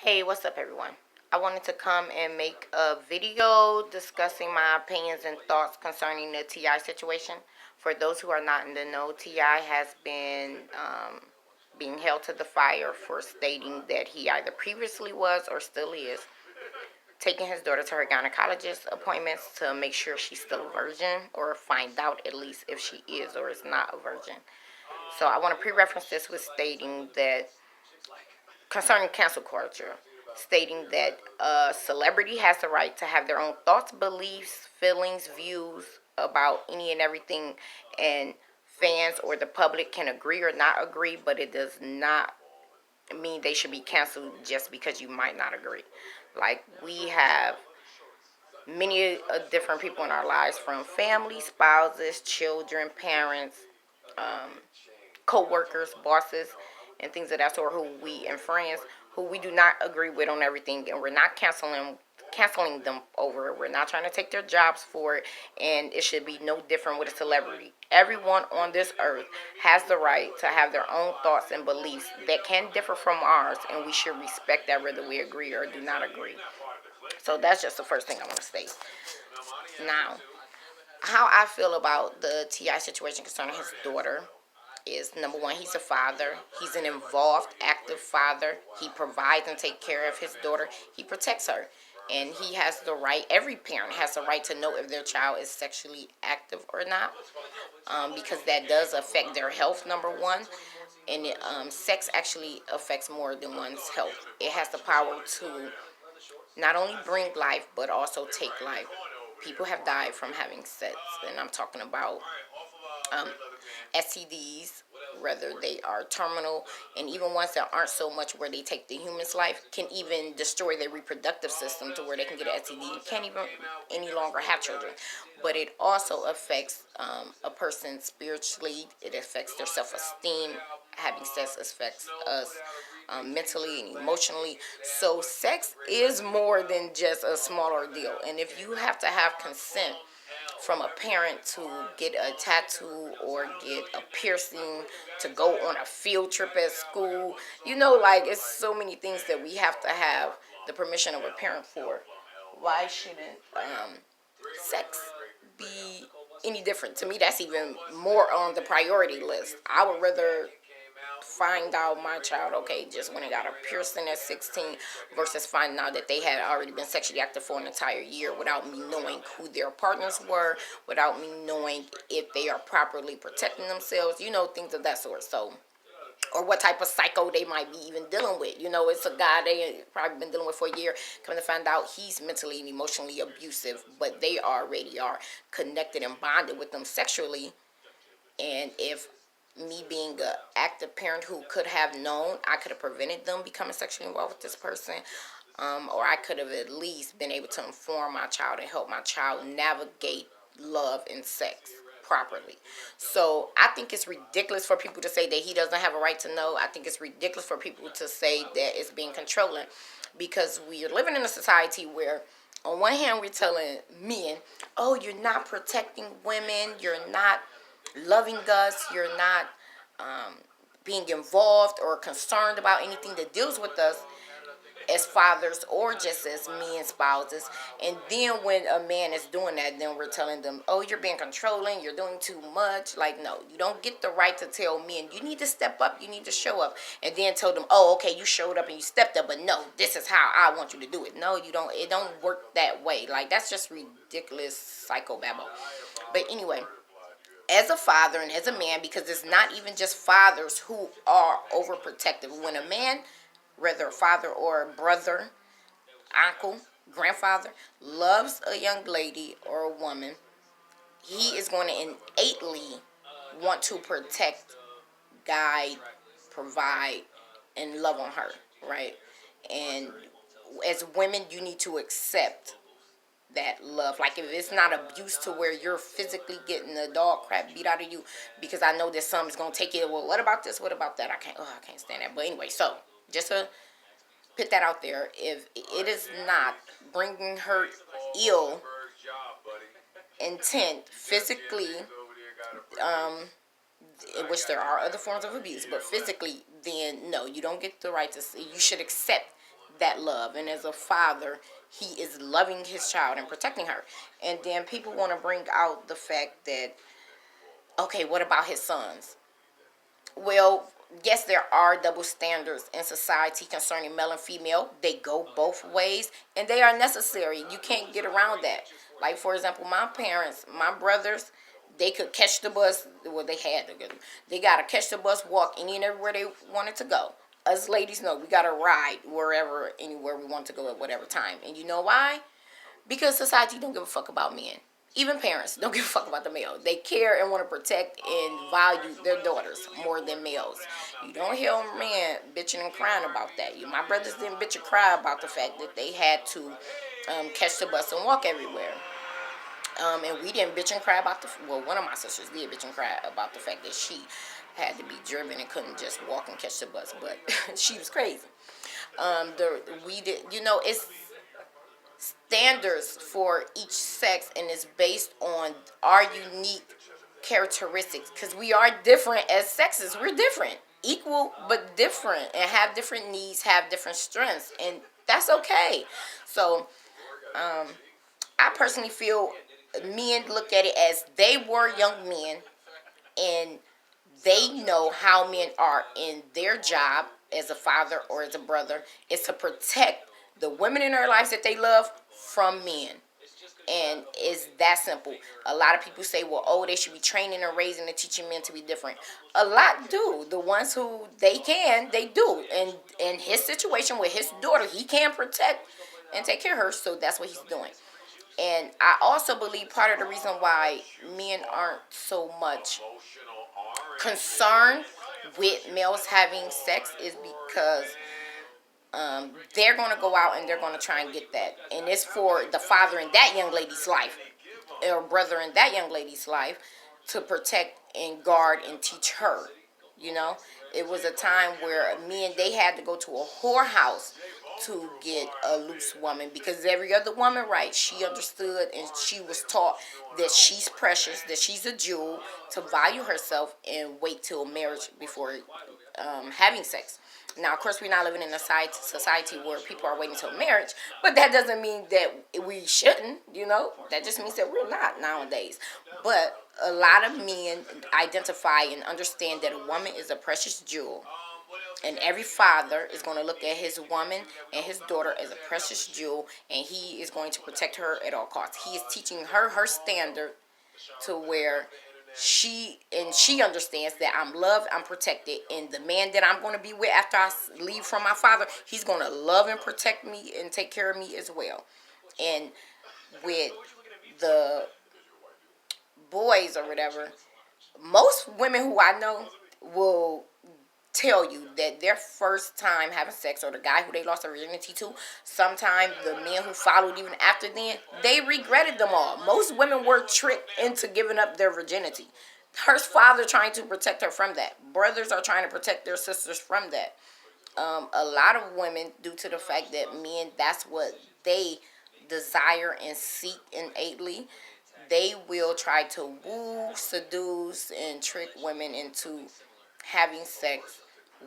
Hey, what's up, everyone? I wanted to come and make a video discussing my opinions and thoughts concerning the T.I. situation. For those who are not in the know, T.I. has been being held to the fire for stating that he either previously was or still is taking his daughter to her gynecologist appointments to make sure she's still a virgin or find out at least if she is or is not a virgin. So I want to pre-reference this with stating that concerning cancel culture, stating that a celebrity has the right to have their own thoughts, beliefs, feelings, views about any and everything, and fans or the public can agree or not agree, but it does not mean they should be canceled just because you might not agree. Like, we have many different people in our lives, from family, spouses, children, parents, um, co-workers, bosses, and things of that sort, who we and friends who we do not agree with on everything, and we're not canceling them over it. We're not trying to take their jobs for it, and it should be no different with a celebrity. Everyone on this earth has the right to have their own thoughts and beliefs that can differ from ours, and we should respect that whether we agree or do not agree. So that's just the first thing I want to state. Now, how I feel about the T.I. situation concerning his daughter is, number one, he's a father. He's an involved, active father. He provides and takes care of his daughter. He protects her. And he has the right, every parent has the right to know if their child is sexually active or not, because that does affect their health, number one. And sex actually affects more than one's health. It has the power to not only bring life, but also take life. People have died from having sex, and I'm talking about um, STDs, whether they are terminal, and even ones that aren't so much where they take the human's life, can even destroy their reproductive system to where they can get an STD and can't even any longer have children. But it also affects a person spiritually. It affects their self-esteem. Having sex affects us mentally and emotionally. So sex is more than just a small ordeal. And if you have to have consent from a parent to get a tattoo or get a piercing, to go on a field trip at school, like, it's so many things that we have to have the permission of a parent for. Why shouldn't sex be any different? To me, that's even more on the priority list. I would rather find out my child, okay, just when they got a piercing at 16, versus finding out that they had already been sexually active for an entire year without me knowing who their partners were, without me knowing if they are properly protecting themselves, things of that sort. So, or what type of psycho they might be even dealing with. It's a guy they probably been dealing with for a year. Come to find out he's mentally and emotionally abusive, but they already are connected and bonded with them sexually. And if me being an active parent who could have known, I could have prevented them becoming sexually involved with this person, or I could have at least been able to inform my child and help my child navigate love and sex properly. So I think it's ridiculous for people to say that he doesn't have a right to know. I think it's ridiculous for people to say that it's being controlling, because we are living in a society where, on one hand, we're telling men, oh, you're not protecting women, you're not loving us, you're not being involved or concerned about anything that deals with us as fathers or just as men spouses. And then when a man is doing that, then we're telling them, oh, you're being controlling, you're doing too much. Like, no, you don't get the right to tell men, you need to step up, you need to show up, and then tell them, oh, okay, you showed up and you stepped up, but no, this is how I want you to do it. No, you don't. It don't work that way. Like, that's just ridiculous psychobabble. But anyway, as a father and as a man, because it's not even just fathers who are overprotective. When a man, whether a father or a brother, uncle, grandfather, loves a young lady or a woman, he is going to innately want to protect, guide, provide, and love on her, right? And as women, you need to accept that love. Like, if it's not abuse to where you're physically getting the dog crap beat out of you, because I know that some is gonna take it, well, what about this, what about that, I can't stand that. But anyway, so just to put that out there, if it is not bringing her ill intent physically, in which there are other forms of abuse, but physically, then no, you don't get the right to. You should accept that love. And as a father, he is loving his child and protecting her. And then people want to bring out the fact that, okay, what about his sons? Well, yes, there are double standards in society concerning male and female. They go both ways, and they are necessary. You can't get around that. Like, for example, my parents, my brothers, they could catch the bus. Well, they had to go. They got to catch the bus, walk any and everywhere they wanted to go. Us ladies, no, we got to ride wherever, anywhere we want to go at whatever time. And you know why? Because society don't give a fuck about men. Even parents don't give a fuck about the male. They care and want to protect and value their daughters more than males. You don't hear a man bitching and crying about that. My brothers didn't bitch and cry about the fact that they had to catch the bus and walk everywhere. And we didn't bitch and cry about one of my sisters did bitch and cry about the fact that she had to be driven and couldn't just walk and catch the bus, but she was crazy. We did, it's standards for each sex, and it's based on our unique characteristics, because we are different as sexes. We're different, equal but different, and have different needs, have different strengths, and that's okay. So I personally feel men look at it as they were young men, and they know how men are in their job as a father or as a brother is to protect the women in their lives that they love from men. And it's that simple. A lot of people say, well, oh, they should be training and raising and teaching men to be different. A lot do. The ones who they can, they do. And in his situation with his daughter, he can protect and take care of her, so that's what he's doing. And I also believe part of the reason why men aren't so much concerned with males having sex is because they're going to go out and they're going to try and get that. And it's for the father in that young lady's life, or brother in that young lady's life, to protect and guard and teach her. It was a time where men, they had to go to a whorehouse to get a loose woman, because every other woman, right, she understood and she was taught that she's precious, that she's a jewel, to value herself and wait till marriage before having sex. Now, of course, we're not living in a society where people are waiting till marriage, but that doesn't mean that we shouldn't, That just means that we're not nowadays. But a lot of men identify and understand that a woman is a precious jewel. And every father is going to look at his woman and his daughter as a precious jewel, and he is going to protect her at all costs. He is teaching her standard to where she understands that I'm loved, I'm protected, and the man that I'm going to be with after I leave from my father, he's going to love and protect me and take care of me as well. And with the boys or whatever, most women who I know will tell you that their first time having sex, or the guy who they lost their virginity to, sometimes the men who followed even after then, they regretted them all. Most women were tricked into giving up their virginity. Her father trying to protect her from that. Brothers are trying to protect their sisters from that. A lot of women, due to the fact that men, that's what they desire and seek innately, they will try to woo, seduce, and trick women into having sex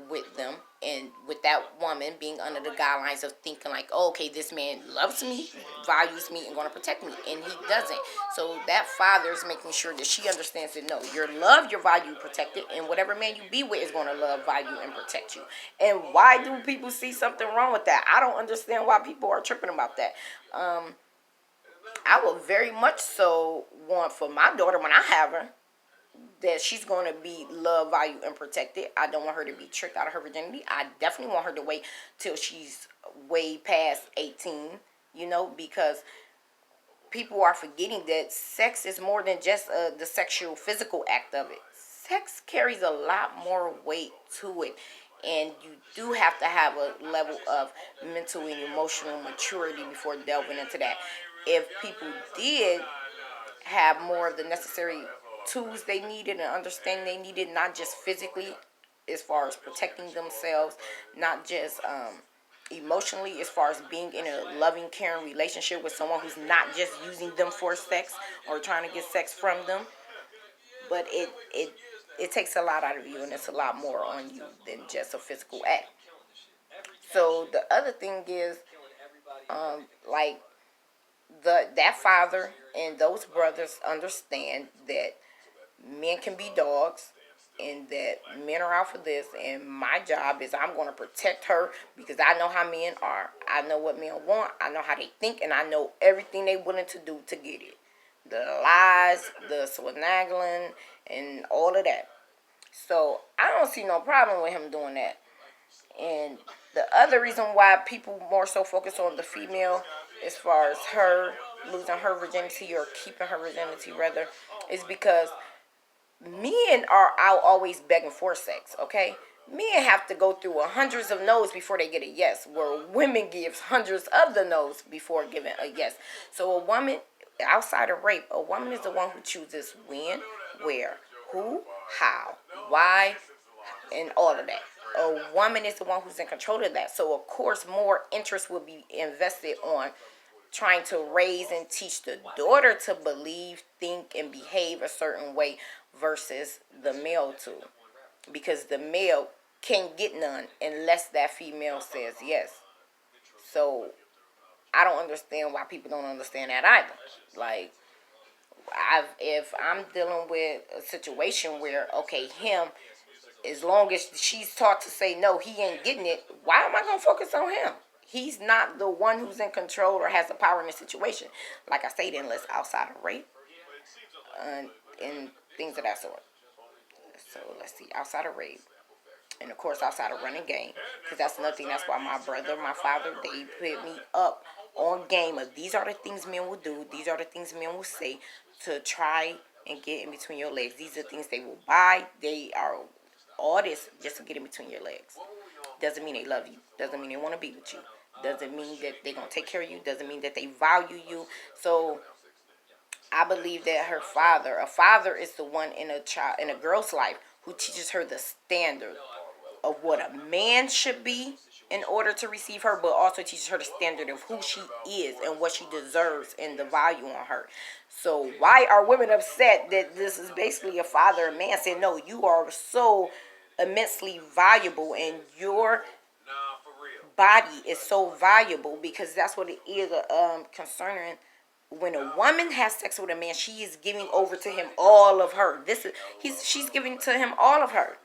with them, and with that woman being under the guidelines of thinking like, oh, okay, this man loves me, values me, and going to protect me, and he doesn't. So that father is making sure that she understands that no, your love, your value, protected, and whatever man you be with is going to love, value, and protect you. And why do people see something wrong with that? I don't understand why people are tripping about that. I would very much so want for my daughter, when I have her, that she's going to be loved, valued, and protected. I don't want her to be tricked out of her virginity. I definitely want her to wait till she's way past 18, because people are forgetting that sex is more than just the sexual, physical act of it. Sex carries a lot more weight to it, and you do have to have a level of mental and emotional maturity before delving into that. If people did have more of the necessary tools they needed and understanding they needed, not just physically as far as protecting themselves, not just emotionally as far as being in a loving, caring relationship with someone who's not just using them for sex or trying to get sex from them, but it takes a lot out of you, and it's a lot more on you than just a physical act. So the other thing is, like that father and those brothers understand that men can be dogs and that men are out for this, and my job is I'm going to protect her because I know how men are. I know what men want, I know how they think, and I know everything they willing to do to get it. The lies, the swinagling, and all of that. So I don't see no problem with him doing that. And the other reason why people more so focus on the female as far as her losing her virginity or keeping her virginity rather is because men are out always begging for sex, okay? Men have to go through hundreds of no's before they get a yes, where women gives hundreds of the no's before giving a yes. So a woman, outside of rape, a woman is the one who chooses when, where, who, how, why, and all of that. A woman is the one who's in control of that. So of course more interest will be invested on trying to raise and teach the daughter to believe, think, and behave a certain way versus the male too. Because the male can't get none unless that female says yes. So I don't understand why people don't understand that either. Like, if I'm dealing with a situation where, okay, him, as long as she's taught to say no, he ain't getting it, why am I going to focus on him? He's not the one who's in control or has the power in the situation. Like I said, unless outside of rape and things of that sort. So let's see, outside of rape. And of course, outside of running game. Because that's another thing. That's why my brother, my father, they put me up on game of these are the things men will do. These are the things men will say to try and get in between your legs. These are the things they will buy. They are all this just to get in between your legs. Doesn't mean they love you. Doesn't mean they want to be with you. Doesn't mean that they're going to take care of you. Doesn't mean that they value you. So I believe that her father, a father is the one in a girl's life who teaches her the standard of what a man should be in order to receive her, but also teaches her the standard of who she is and what she deserves and the value on her. So why are women upset that this is basically a father, a man saying, no, you are so immensely valuable and your body is so valuable? Because that's what it is concerning. When a woman has sex with a man, she is giving over to him all of her. She's giving to him all of her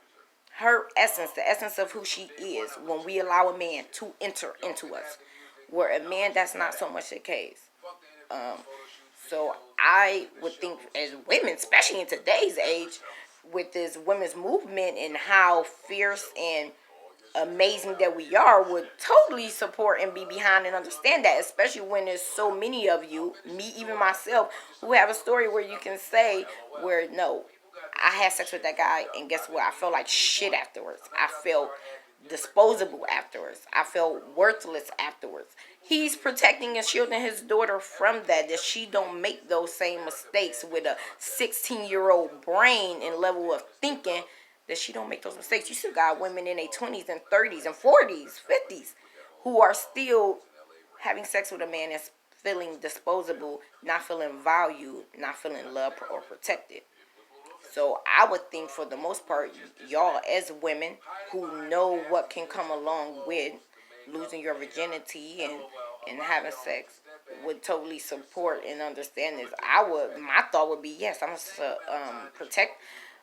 essence, the essence of who she is when we allow a man to enter into us. Where a man, that's not so much the case. So I would think as women, especially in today's age, with this women's movement and how fierce and amazing that we are, would totally support and be behind and understand that, especially when there's so many of you, me, even myself, who have a story where you can say where, no, I had sex with that guy, and guess what? I felt like shit afterwards. I felt disposable afterwards. I felt worthless afterwards. He's protecting and shielding his daughter from that she don't make those same mistakes with a 16-year-old brain and level of thinking, that she don't make those mistakes. You still got women in their 20s and 30s and 40s, 50s, who are still having sex with a man that's feeling disposable, not feeling valued, not feeling loved or protected. So I would think for the most part, y'all as women who know what can come along with losing your virginity and having sex would totally support and understand this. My thought would be, yes, I'm going to protect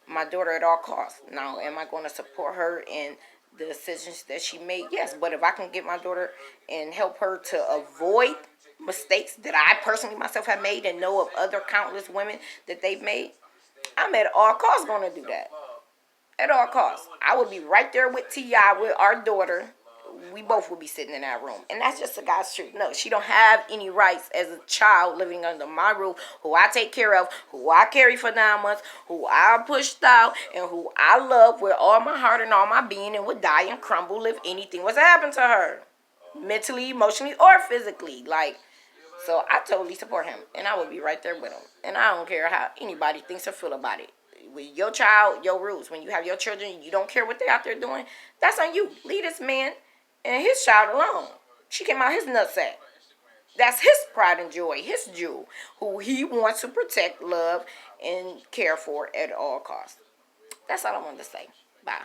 my daughter at all costs. Now, am I going to support her in the decisions that she made? Yes, but if I can get my daughter and help her to avoid mistakes that I personally myself have made and know of other countless women that they've made, I'm at all costs going to do that. At all costs. I would be right there with T.I., with our daughter. We both would be sitting in that room. And that's just the God's truth. No, she don't have any rights as a child living under my roof, who I take care of, who I carry for 9 months, who I pushed out, and who I love with all my heart and all my being, and would die and crumble if anything was to happen to her. Mentally, emotionally, or physically. So I totally support him, and I would be right there with him. And I don't care how anybody thinks or feel about it. With your child, your rules. When you have your children, you don't care what they're out there doing. That's on you. Leave this man and his child alone. She came out his nutsack. That's his pride and joy, his jewel, who he wants to protect, love, and care for at all costs. That's all I wanted to say. Bye.